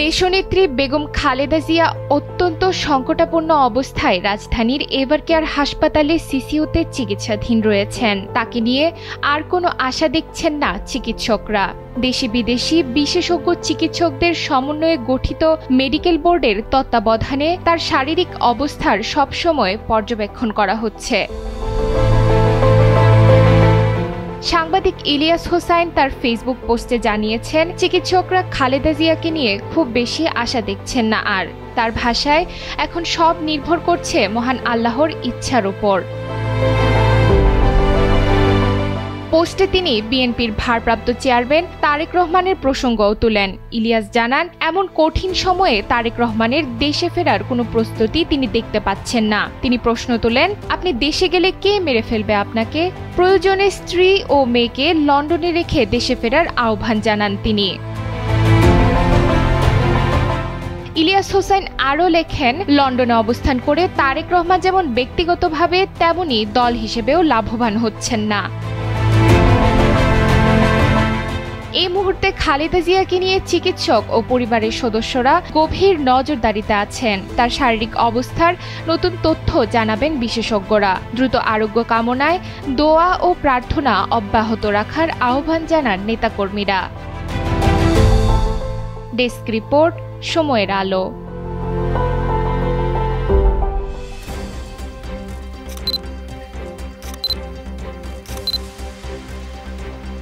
দেশনেত্রী বেগম খালেদা জিয়া অত্যন্ত সংকটাপন্ন অবস্থায় রাজধানীর এভারকেয়ার হাসপাতালে সিসিউতে চিকিৎসাধীন রয়েছেন। তাকে নিয়ে আর কোনো আশা দেখছেন না চিকিৎসকরা। দেশি বিদেশি বিশেষজ্ঞ চিকিৎসকদের সমন্বয়ে গঠিত মেডিকেল বোর্ডের তত্ত্বাবধানে তার শারীরিক অবস্থার সবসময় পর্যবেক্ষণ করা হচ্ছে। সাংবাদিক ইলিয়াস হোসাইন তার ফেসবুক পোস্টে জানিয়েছেন, চিকিৎসকরা খালেদা জিয়াকে নিয়ে খুব বেশি আশা দেখছেন না। আর তার ভাষায়, এখন সব নির্ভর করছে মহান আল্লাহর ইচ্ছার উপর। পোস্টে তিনি বিএনপির ভারপ্রাপ্ত চেয়ারম্যান তারেক রহমানের প্রসঙ্গও তুলেন। ইলিয়াস জানান, এমন কঠিন সময়ে তারেক রহমানের দেশে ফেরার কোনো প্রস্তুতি তিনি দেখতে পাচ্ছেন না। তিনি প্রশ্ন তোলেন, আপনি দেশে গেলে কে মেরে ফেলবে আপনাকে? প্রয়োজনে স্ত্রী ও মেয়েকে লন্ডনে রেখে দেশে ফেরার আহ্বান জানান তিনি। ইলিয়াস হোসাইন আরও লেখেন, লন্ডনে অবস্থান করে তারেক রহমান যেমন ব্যক্তিগতভাবে তেমনি দল হিসেবেও লাভবান হচ্ছেন না। এই মুহূর্তে খালেদা জিয়াকে নিয়ে চিকিৎসক ও পরিবারের সদস্যরা গভীর নজরদারিতে আছেন। তার শারীরিক অবস্থার নতুন তথ্য জানাবেন বিশেষজ্ঞরা। দ্রুত আরোগ্য কামনায় দোয়া ও প্রার্থনা অব্যাহত রাখার আহ্বান জানান নেতাকর্মীরা। ডেস্ক রিপোর্ট, সময়ের আলো।